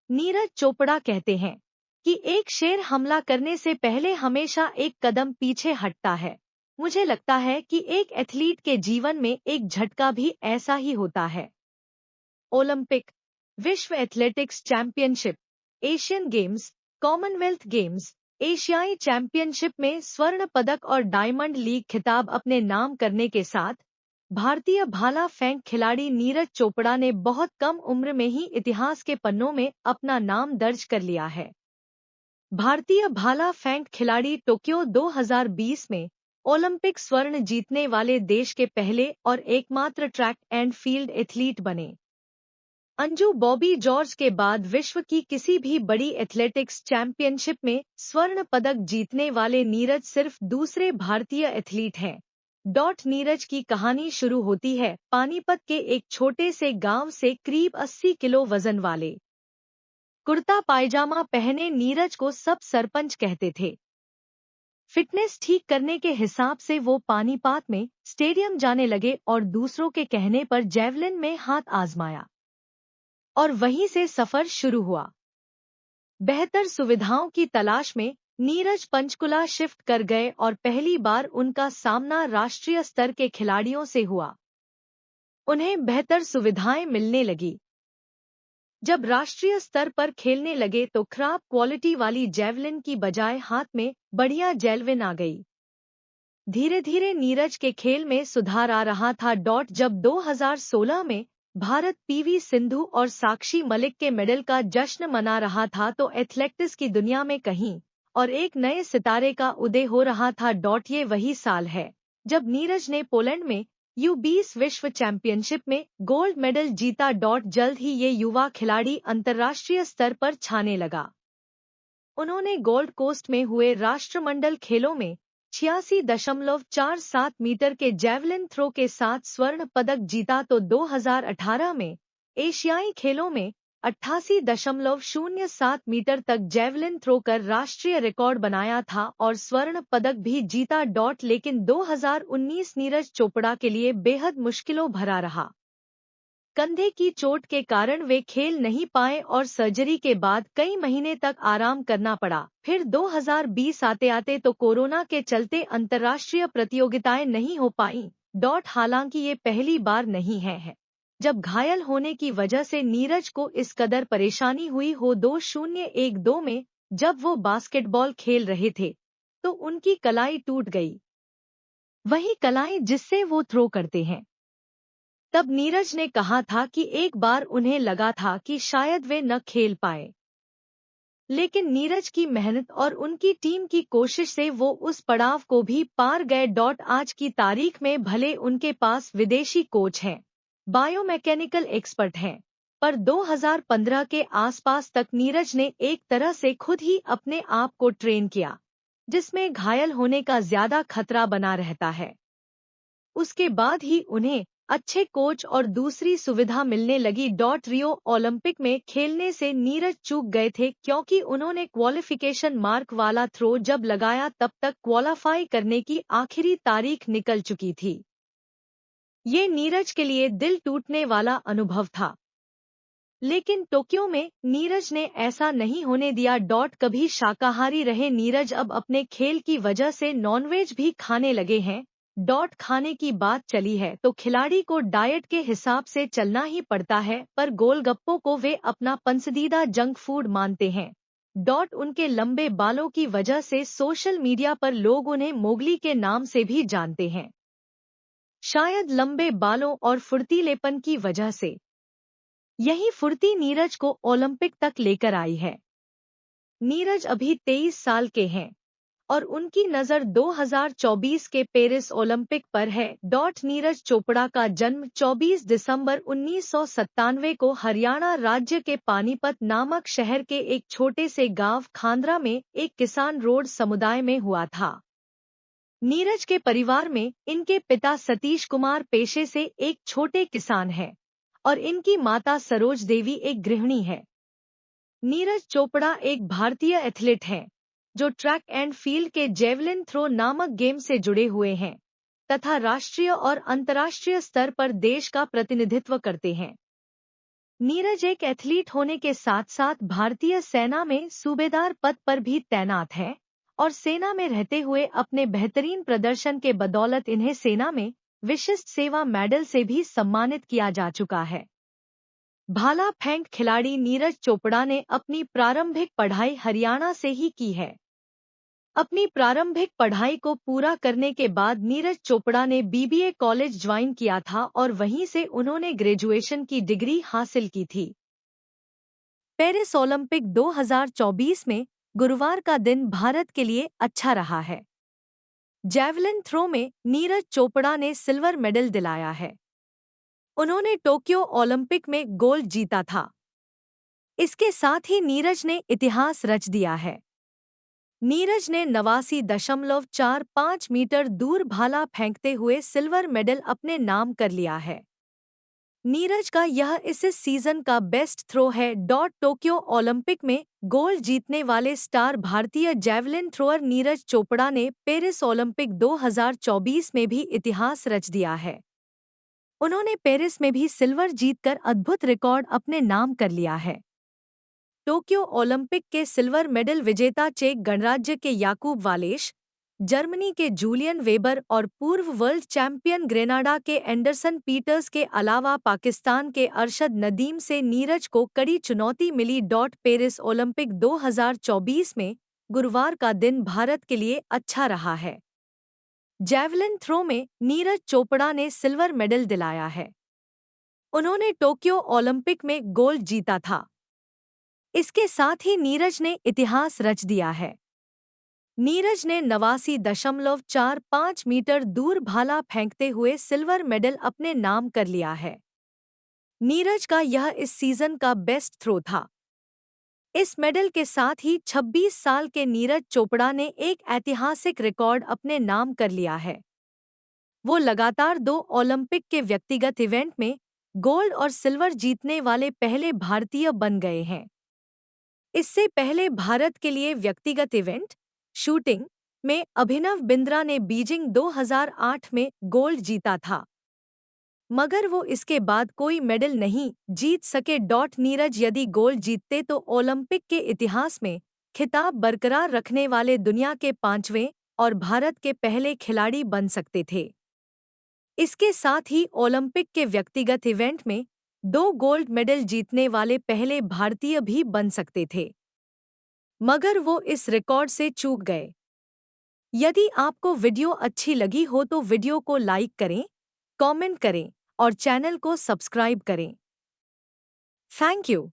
नीरज चोपड़ा कहते हैं कि एक शेर हमला करने से पहले हमेशा एक कदम पीछे हटता है। मुझे लगता है कि एक एथलीट के जीवन में एक झटका भी ऐसा ही होता है। ओलंपिक, विश्व athletics championship, Asian games, Commonwealth games, एशियाई चैंपियनशिप में स्वर्ण पदक और डायमंड लीग खिताब अपने नाम करने के साथ भारतीय भाला फेंक खिलाड़ी नीरज चोपड़ा ने बहुत कम उम्र में ही इतिहास के पन्नों में अपना नाम दर्ज कर लिया है। भारतीय भाला फेंक खिलाड़ी टोक्यो 2020 में ओलंपिक स्वर्ण जीतने वाले देश के पहले और एकमात्र ट्रैक एंड फील्ड एथलीट बने। अंजू बॉबी जॉर्ज के बाद विश्व की किसी भी बड़ी एथलेटिक्स चैंपियनशिप में स्वर्ण पदक जीतने वाले नीरज सिर्फ दूसरे भारतीय एथलीट हैं। नीरज की कहानी शुरू होती है पानीपत के एक छोटे से गांव से करीब 80 किलो वजन वाले कुर्ता पायजामा पहने नीरज को सब सरपंच कहते थे। फिटनेस ठीक करने के हिसाब से वो पानीपत में स्टेडियम जाने लगे और दूसरों के कहने पर जैवलिन में हाथ आजमाया और वहीं से सफर शुरू हुआ। बेहतर सुविधाओं की तलाश में नीरज पंचकुला शिफ्ट कर गए और पहली बार उनका सामना राष्ट्रीय स्तर के खिलाड़ियों से हुआ। उन्हें बेहतर सुविधाएं मिलने लगी। जब राष्ट्रीय स्तर पर खेलने लगे तो खराब क्वालिटी वाली जैवलिन की बजाय हाथ में बढ़िया जैवलिन आ गई। धीरे धीरे नीरज के खेल में सुधार आ रहा था। जब 2016 में भारत पीवी सिंधु और साक्षी मलिक के मेडल का जश्न मना रहा था तो एथलेटिक्स की दुनिया में कहीं और एक नए सितारे का उदय हो रहा था। ये वही साल है जब नीरज ने पोलैंड में U20 विश्व चैंपियनशिप में गोल्ड मेडल जीता। जल्द ही ये युवा खिलाड़ी अंतर्राष्ट्रीय स्तर पर छाने लगा। उन्होंने गोल्ड कोस्ट में हुए राष्ट्रमंडल खेलों में 86.47 मीटर के जैवलिन थ्रो के साथ स्वर्ण पदक जीता तो 2018 में एशियाई खेलों में 88.07 मीटर तक जैवलिन थ्रो कर राष्ट्रीय रिकॉर्ड बनाया था और स्वर्ण पदक भी जीता। लेकिन 2019 नीरज चोपड़ा के लिए बेहद मुश्किलों भरा रहा। कंधे की चोट के कारण वे खेल नहीं पाए और सर्जरी के बाद कई महीने तक आराम करना पड़ा। फिर 2020 आते आते तो कोरोना के चलते अंतर्राष्ट्रीय प्रतियोगिताएं नहीं हो पाईं। हालांकि ये पहली बार नहीं है जब घायल होने की वजह से नीरज को इस कदर परेशानी हुई हो। 2012 में जब वो बास्केटबॉल खेल रहे थे तो उनकी कलाई टूट गई, वही कलाई जिससे वो थ्रो करते हैं। तब नीरज ने कहा था कि एक बार उन्हें लगा था कि शायद वे न खेल पाए, लेकिन नीरज की मेहनत और उनकी टीम की कोशिश से वो उस पड़ाव को भी पार गए। आज की तारीख में भले उनके पास विदेशी कोच हैं, बायोमैकेनिकल एक्सपर्ट हैं, पर 2015 के आसपास तक नीरज ने एक तरह से खुद ही अपने आप को ट्रेन किया, जिसमें घायल होने का ज्यादा खतरा बना रहता है। उसके बाद ही उन्हें अच्छे कोच और दूसरी सुविधा मिलने लगी। रियो ओलंपिक में खेलने से नीरज चूक गए थे क्योंकि उन्होंने क्वालिफिकेशन मार्क वाला थ्रो जब लगाया तब तक क्वालिफाई करने की आखिरी तारीख निकल चुकी थी। ये नीरज के लिए दिल टूटने वाला अनुभव था, लेकिन टोक्यो में नीरज ने ऐसा नहीं होने दिया। कभी शाकाहारी रहे नीरज अब अपने खेल की वजह से नॉनवेज भी खाने लगे हैं। खाने की बात चली है तो खिलाड़ी को डाइट के हिसाब से चलना ही पड़ता है, पर गोलगप्पों को वे अपना पसंदीदा जंक फूड मानते हैं। उनके लंबे बालों की वजह से सोशल मीडिया पर लोग उन्हें मोगली के नाम से भी जानते हैं, शायद लंबे बालों और फुर्तीलेपन की वजह से। यही फुर्ती नीरज को ओलंपिक तक लेकर आई है। नीरज अभी 23 साल के हैं और उनकी नज़र 2024 के पेरिस ओलंपिक पर है। नीरज चोपड़ा का जन्म 24 दिसंबर 1997 को हरियाणा राज्य के पानीपत नामक शहर के एक छोटे से गांव खांद्रा में एक किसान रोड समुदाय में हुआ था। नीरज के परिवार में इनके पिता सतीश कुमार पेशे से एक छोटे किसान हैं और इनकी माता सरोज देवी एक गृहिणी है। नीरज चोपड़ा एक भारतीय एथलीट हैं जो ट्रैक एंड फील्ड के जैवलिन थ्रो नामक गेम से जुड़े हुए हैं तथा राष्ट्रीय और अंतर्राष्ट्रीय स्तर पर देश का प्रतिनिधित्व करते हैं। नीरज एक एथलीट होने के साथ साथ भारतीय सेना में सूबेदार पद पर भी तैनात हैं और सेना में रहते हुए अपने बेहतरीन प्रदर्शन के बदौलत इन्हें सेना में विशिष्ट सेवा मेडल से भी सम्मानित किया जा चुका है। भाला फेंक खिलाड़ी नीरज चोपड़ा ने अपनी प्रारंभिक पढ़ाई हरियाणा से ही की है। अपनी प्रारंभिक पढ़ाई को पूरा करने के बाद नीरज चोपड़ा ने बीबीए कॉलेज ज्वाइन किया था और वहीं से उन्होंने ग्रेजुएशन की डिग्री हासिल की थी। पेरिस ओलंपिक 2024 में गुरुवार का दिन भारत के लिए अच्छा रहा है। जैवलिन थ्रो में नीरज चोपड़ा ने सिल्वर मेडल दिलाया है। उन्होंने टोक्यो ओलंपिक में गोल्ड जीता था। इसके साथ ही नीरज ने इतिहास रच दिया है। नीरज ने 89.45 मीटर दूर भाला फेंकते हुए सिल्वर मेडल अपने नाम कर लिया है। नीरज का यह इस सीजन का बेस्ट थ्रो है। टोक्यो ओलंपिक में गोल्ड जीतने वाले स्टार भारतीय जैवलिन थ्रोअर नीरज चोपड़ा ने पेरिस ओलंपिक 2024 में भी इतिहास रच दिया है। उन्होंने पेरिस में भी सिल्वर जीतकर अद्भुत रिकॉर्ड अपने नाम कर लिया है। टोक्यो ओलंपिक के सिल्वर मेडल विजेता चेक गणराज्य के याकूब वालेश, जर्मनी के जूलियन वेबर और पूर्व वर्ल्ड चैंपियन ग्रेनाडा के एंडरसन पीटर्स के अलावा पाकिस्तान के अरशद नदीम से नीरज को कड़ी चुनौती मिली। पेरिस ओलंपिक 2024 में गुरुवार का दिन भारत के लिए अच्छा रहा है। जैवलिन थ्रो में नीरज चोपड़ा ने सिल्वर मेडल दिलाया है। उन्होंने टोक्यो ओलंपिक में गोल्ड जीता था। इसके साथ ही नीरज ने इतिहास रच दिया है। नीरज ने 89.45 मीटर दूर भाला फेंकते हुए सिल्वर मेडल अपने नाम कर लिया है। नीरज का यह इस सीजन का बेस्ट थ्रो था। इस मेडल के साथ ही 26 साल के नीरज चोपड़ा ने एक ऐतिहासिक रिकॉर्ड अपने नाम कर लिया है। वो लगातार 2 ओलंपिक के व्यक्तिगत इवेंट में गोल्ड और सिल्वर जीतने वाले पहले भारतीय बन गए हैं। इससे पहले भारत के लिए व्यक्तिगत इवेंट शूटिंग में अभिनव बिंद्रा ने बीजिंग 2008 में गोल्ड जीता था, मगर वो इसके बाद कोई मेडल नहीं जीत सके। नीरज यदि गोल्ड जीतते तो ओलंपिक के इतिहास में खिताब बरकरार रखने वाले दुनिया के 5वें और भारत के पहले खिलाड़ी बन सकते थे। इसके साथ ही ओलंपिक के व्यक्तिगत इवेंट में 2 गोल्ड मेडल जीतने वाले पहले भारतीय भी बन सकते थे, मगर वो इस रिकॉर्ड से चूक गए। यदि आपको वीडियो अच्छी लगी हो तो वीडियो को लाइक करें, कमेंट करें और चैनल को सब्सक्राइब करें। Thank you.